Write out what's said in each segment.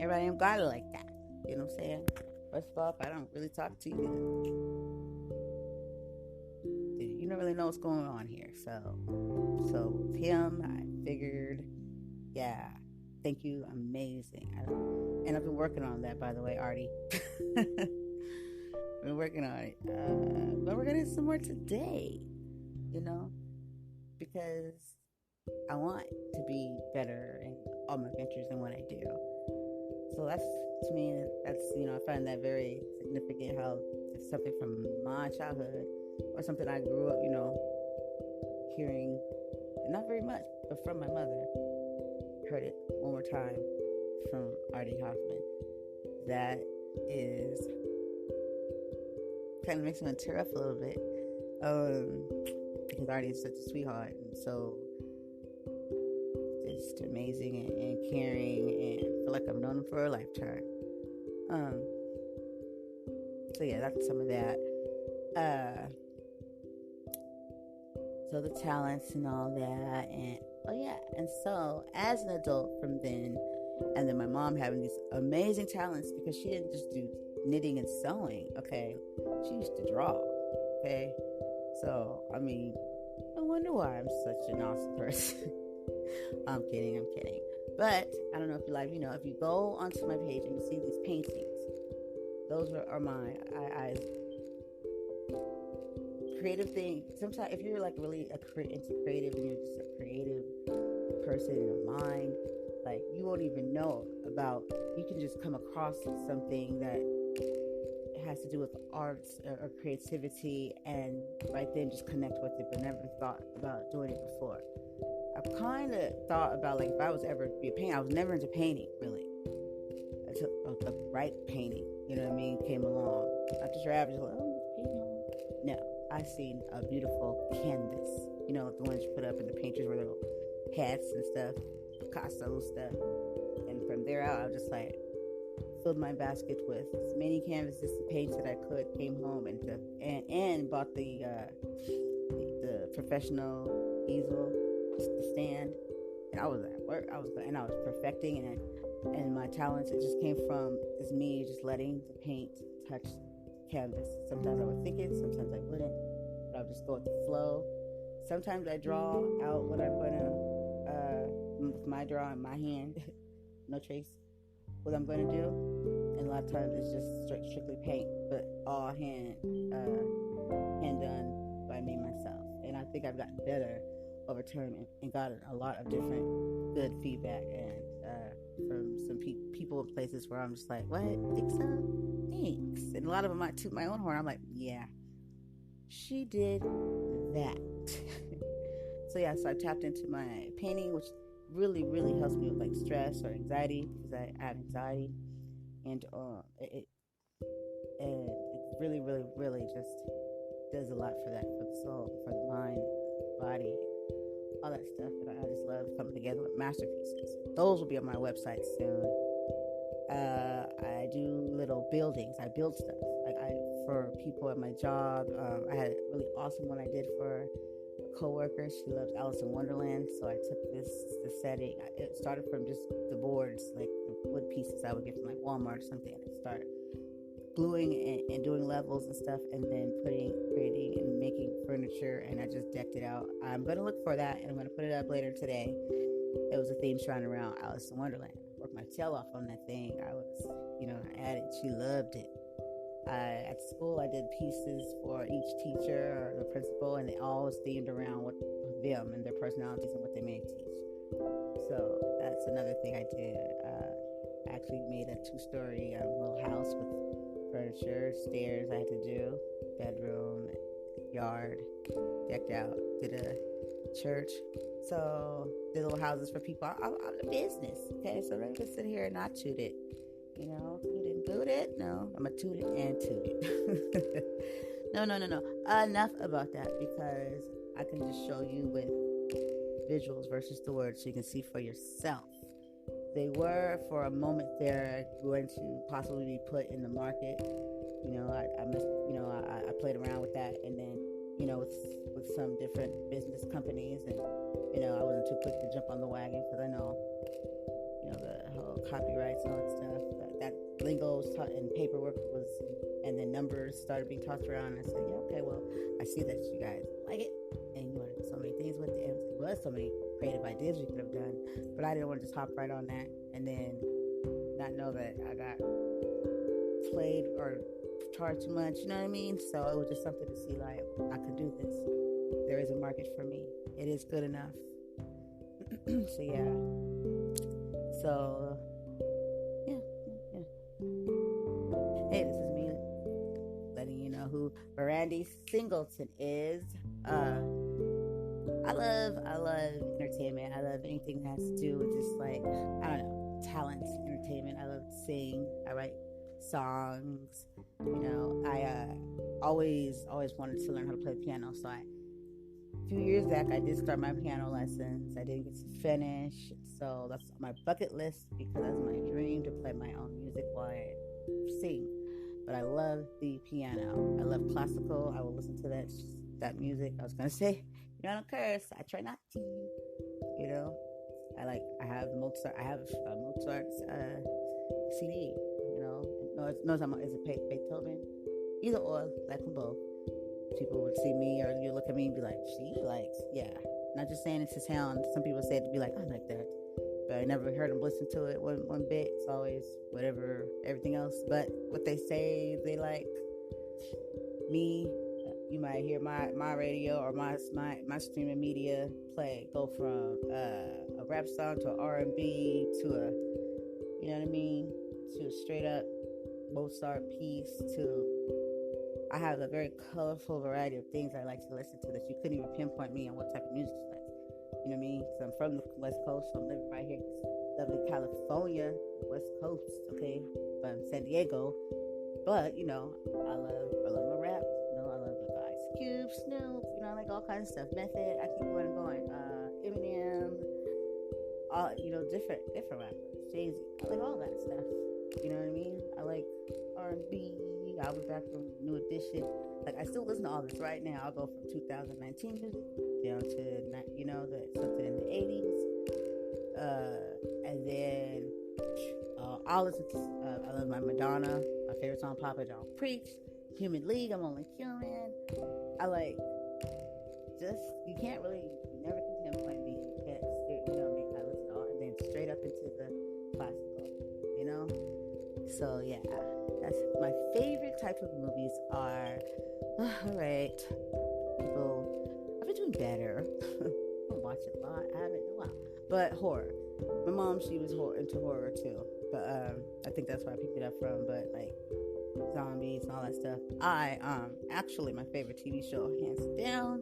everybody ain't got it like that. You know what I'm saying? First of all, if I don't really talk to you, you don't really know what's going on here. So with him, I figured, yeah, thank you, amazing. And I've been working on that, by the way, Artie. Been working on it, but we're gonna do some more today. You know, because I want to be better in all my ventures and what I do. So that's, to me, that's, I find that very significant, how it's something from my childhood or something I grew up, hearing, not very much, but from my mother. Heard it one more time from Artie Hoffman. That is, kind of makes me want to tear up a little bit. Because Artie is such a sweetheart and so just amazing and caring, and feel like I've known him for a lifetime. So yeah, that's some of that. So the talents and all that, and so as an adult from then, and then my mom having these amazing talents, because she didn't just do knitting and sewing, okay? She used to draw, okay? So, I mean, no wonder why I'm such an awesome person. I'm kidding. But, I don't know if you if you go onto my page and you see these paintings, those are mine. I creative thing. Sometimes, if you're like really into creative and you're just a creative person in a mind, like you won't even know about, you can just come across something that has to do with arts or creativity, and right then just connect with it, but never thought about doing it before. I've kind of thought about, like, if I was ever to be a painter, I was never into painting, really, until the right painting, you know what I mean, came along. Not just your average, like, no, I seen a beautiful canvas, the ones you put up in the painters with little hats and stuff, Picasso stuff, and from there out, I was just like, filled my basket with as many canvases and paints that I could, came home and bought the professional easel, the stand, and I was at work. I was perfecting, and my talents, it just came from just me just letting the paint touch canvas. Sometimes I would think it, sometimes I wouldn't, but I would just go with the flow. Sometimes I draw out what I'm gonna with my draw in my hand, no trace, what I'm going to do, and a lot of times it's just strictly paint, but all hand done by me myself. And I think I've gotten better over time and gotten a lot of different good feedback, and from some people in places where I'm just like, what, think so? Thanks. And a lot of them might toot my own horn. I'm like, yeah, she did that. So yeah, so I tapped into my painting, which really, really helps me with like stress or anxiety, because I have anxiety, and it really, really, really just does a lot for that, for the soul, for the mind, body, all that stuff. And I just love coming together with masterpieces. Those will be on my website soon. I do little buildings. I build stuff for people at my job. I had a really awesome one I did for a coworker. She loves Alice in Wonderland, so I took the setting. It started from just the boards, like the wood pieces I would get from like Walmart or something, and start gluing and doing levels and stuff, and then creating and making furniture, and I just decked it out. I'm going to look for that, and I'm going to put it up later today. It was a theme surrounding around Alice in Wonderland. Worked my tail off on that thing. I was, at it. She loved it. At school, I did pieces for each teacher or the principal, and they all was themed around what them and their personalities and what they may teach. So that's another thing I did. I actually made a 2-story little house with furniture, stairs I had to do, bedroom, yard, decked out, did a church. So did little houses for people. I'm the business, okay? So let me just sit here and not toot it. You didn't boot it? No, I'm going to toot it and toot it. No. Enough about that, because I can just show you with visuals versus the words so you can see for yourself. They were, for a moment there, going to possibly be put in the market. I played around with that, and then, with some different business companies, and, I wasn't too quick to jump on the wagon, because I know, the whole copyrights and all that stuff. That lingo was taught and paperwork was, and then numbers started being tossed around. And I said, yeah, okay, well, I see that you guys like it, and you wanted so many things with it. It was so many creative ideas we could have done, but I didn't want to just hop right on that and then not know that I got played or charged too much. You know what I mean? So it was just something to see, like, I could do this. There is a market for me. It is good enough. So yeah. So yeah. Hey, this is me letting you know who Brandy Singleton is. I love entertainment. I love anything that has to do with just, like, I don't know, talent, entertainment. I love to sing. I write songs. You know, I always wanted to learn how to play the piano. So a few years back, I did start my piano lessons. I didn't get to finish, so that's on my bucket list because that's my dream, to play my own music while I sing. But I love the piano. I love classical. I will listen to that music. I was gonna say, you know, I don't curse. I try not to. You know, I have Mozart. I have Mozart's CD. You know, is it Beethoven? Either or, like them both. People would see me or you look at me and be like, she likes, yeah. Not just saying it to sound. Some people say it to be like, I like that. But I never heard them listen to it one bit. It's always whatever, everything else. But what they say they like, me, you might hear my radio or my streaming media go from a rap song to an R&B to a, you know what I mean, to a straight up Mozart piece to, I have a very colorful variety of things I like to listen to that you couldn't even pinpoint me on what type of music you like. You know what I mean? Because I'm from the West Coast, so I'm living right here, lovely California, West Coast, okay, from San Diego. But, you know, I love my rap. You know, I love Ice Cube, Snoop, you know, I like all kinds of stuff. Method, I keep going and going. Eminem, all, you know, different rappers. Jay-Z, I like all that stuff. You know what I mean? I like R&B. I'll be back from New Edition. Like, I still listen to all this right now. I'll go from 2019 music down to, you know, something in the 80s. And then I'll listen to, I love my Madonna. My favorite song, Papa Don't Preach. Human League, I'm Only Human. I like, just, you never can pinpoint me. You know, I listen to all, and then straight up into the classical, you know? So, yeah. That's my favorite type of movies are, all right, people, I've been doing better. I don't watch it a lot. I haven't in a while. But horror. My mom, she was into horror too. But I think that's where I picked it up from. But like zombies and all that stuff. Actually, my favorite TV show, hands down,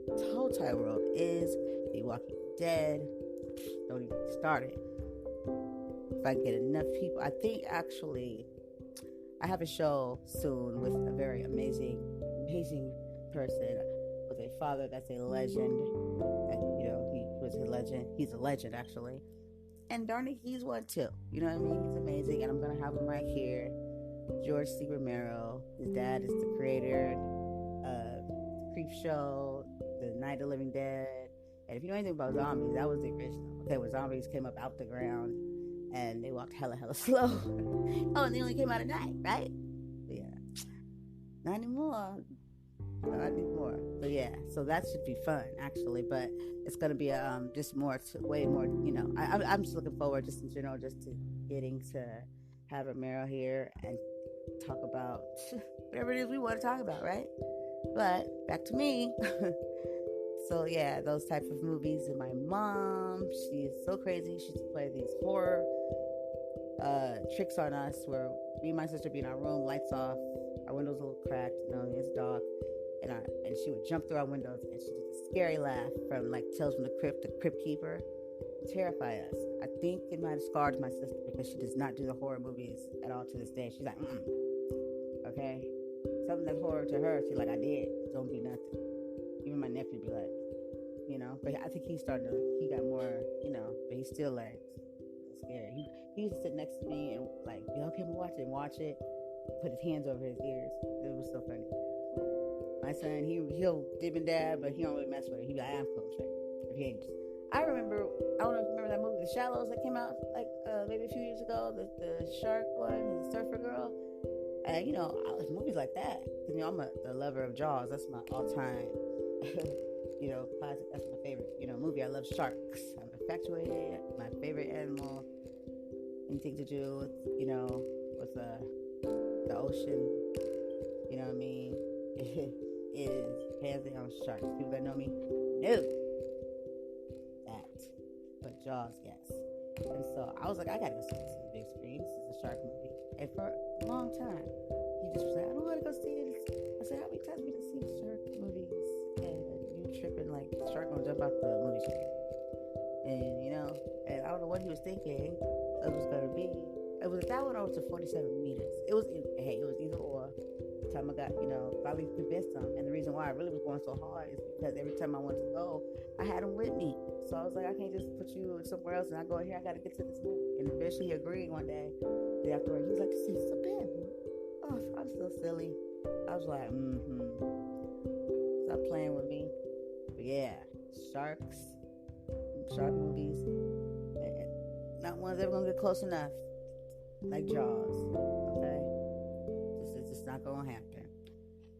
whole entire world, is The Walking Dead. Don't even start it. If I get enough people, I think actually I have a show soon with a very amazing person, with a father that's a legend. That, you know, he was a legend. He's a legend, actually. And darn it, he's one too. You know what I mean? He's amazing, and I'm gonna have him right here. George C. Romero. His dad is the creator of the Creep Show, the Night of the Living Dead. And if you know anything about zombies, that was the original. Okay, when zombies came up out the ground and they walked hella slow. Oh, and they only came out at night, right? But yeah. Not anymore. But yeah, so that should be fun, actually. But it's going to be just way more, you know. I'm just looking forward, just in general, just to getting to have Romero here and talk about whatever it is we want to talk about, right? But back to me. So yeah, those type of movies. And my mom, she is so crazy. She used to play these horror tricks on us, where me and my sister be in our room, lights off, our windows a little cracked, you know, it's dark, and she would jump through our windows, and she did a scary laugh from like Tales from the Crypt Keeper, terrify us. I think it might have scarred my sister because she does not do the horror movies at all to this day. She's like, okay, something that's horror to her, she's like, I did, don't do nothing. Even my nephew be like, you know, but I think he got more, you know, but he's still like scary. He used to sit next to me and like, you okay, I'm gonna watch it, put his hands over his ears. It was so funny. My son, he'll dib and dab, but he don't really mess with it. He be like, I'm cool, straight. If he ain't, I remember, I don't know if you remember that movie, The Shallows, that came out like maybe a few years ago. The shark one, the surfer girl. And movies like that. Cause I'm a lover of Jaws. That's my all-time, classic. That's my favorite, movie. I love sharks. I'm infatuated. My favorite animal. Anything to do with, with the ocean. You know what I mean? Is hands down sharks. People that know me, no. That, but Jaws, yes. And so I was like, I gotta go see this in the big screen. This is a shark movie. And for a long time, he just was like, I don't want to go see it. I said, how many times have we seen shark movies? And you tripping like the shark gonna jump out the movie screen. And and I don't know what he was thinking it was gonna be. It was that one or was it 47 meters? It was either or. The time I got, finally convinced him. And the reason why I really was going so hard is because every time I wanted to go, I had him with me. So I was like, I can't just put you somewhere else and I go here, I gotta get to this movie. And eventually he agreed one day. The day afterward, he was like, see, so bad. Oh, I'm so silly. I was like, stop playing with me. But yeah, shark movies. Not one's ever gonna get close enough. Like Jaws. Okay? It's just not gonna happen.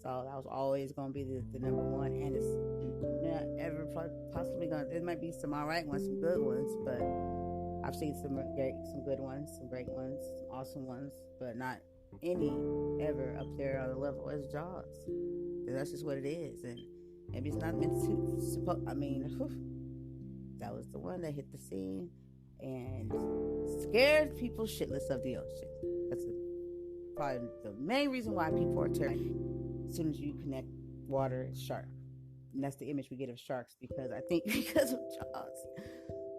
So that was always gonna be the number one, and it's not ever possibly gonna. There might be some alright ones, some good ones, but I've seen some good ones, some great ones, some awesome ones, but not any ever up there on the level as Jaws. And that's just what it is, and maybe it's not meant to. That was the one that hit the scene and scared people shitless of the ocean. That's probably the main reason why people are terrified. As soon as you connect water and shark, and that's the image we get of sharks, because I think because of Jaws,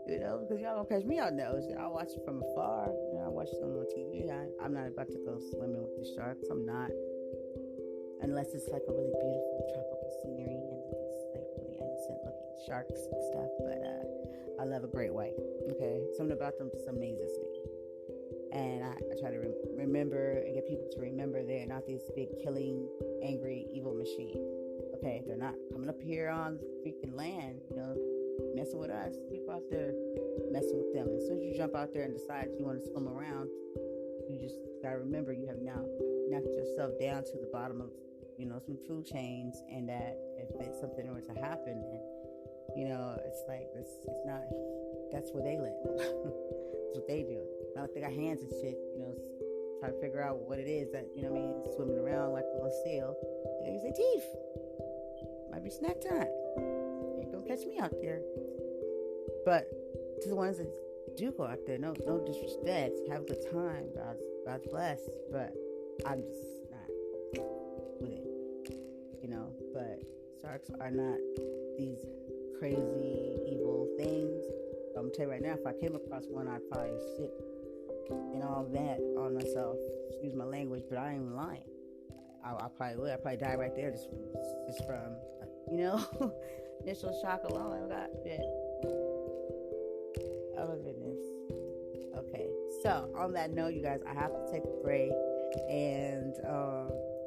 because y'all gonna catch me out in the ocean. I watch it from afar. I watch it on TV. I'm not about to go swimming with the sharks. I'm not, unless it's like a really beautiful tropical scenery and it's like really innocent looking sharks and stuff. But I love a great white. Okay, something about them just amazes me. And I try to remember and get people to remember they're not these big killing, angry, evil machines. Okay, they're not coming up here on freaking land, messing with us. People out there messing with them. And as soon as you jump out there and decide you want to swim around, you just gotta remember you have now knocked yourself down to the bottom of, some food chains, and that if something were to happen, then it's like it's not. That's where they live. That's what they do. Not like they got hands and shit, try to figure out what it is that, swimming around like a little seal. They use their teeth. Might be snack time. Ain't gonna catch me out there. But to the ones that do go out there, no disrespect. Have a good time. God's bless. But I'm just not with it. But sharks are not these crazy, evil things. I'm gonna tell you right now, if I came across one, I'd probably shit and all that on myself. Excuse my language, but I ain't even lying. I probably would. I'd probably die right there just from initial shock alone. I got shit. Oh my goodness. Okay, so on that note, you guys, I have to take a break, and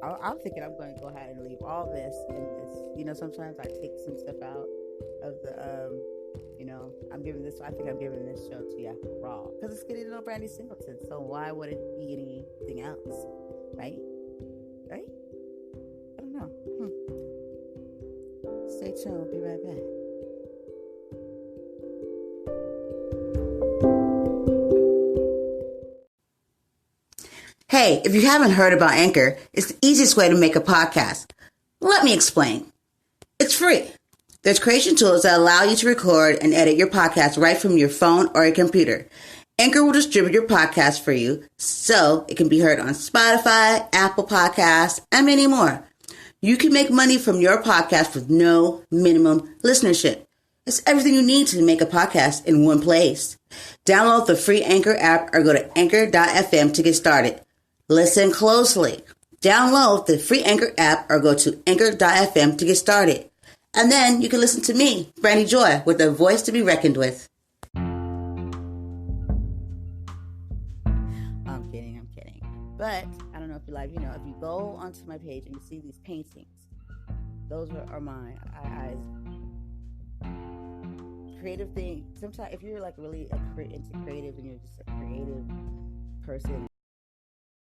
I'm thinking I'm going to go ahead and leave all this in this. Sometimes I take some stuff out of the I'm giving this. I think I'm giving this show to you raw because it's getting to know Brandy Singleton. So why would it be anything else, right? I don't know. Stay tuned. We'll be right back. Hey, if you haven't heard about Anchor, it's the easiest way to make a podcast. Let me explain. It's free. There's creation tools that allow you to record and edit your podcast right from your phone or your computer. Anchor will distribute your podcast for you so it can be heard on Spotify, Apple Podcasts, and many more. You can make money from your podcast with no minimum listenership. It's everything you need to make a podcast in one place. Download the free Anchor app or go to anchor.fm to get started. Listen closely. Download the free Anchor app or go to anchor.fm to get started. And then you can listen to me, Brandy Joy, with a voice to be reckoned with. I'm kidding. But I don't know if you like, if you go onto my page and you see these paintings, those are mine. I creative thing, sometimes if you're like really into creative and you're just a creative person,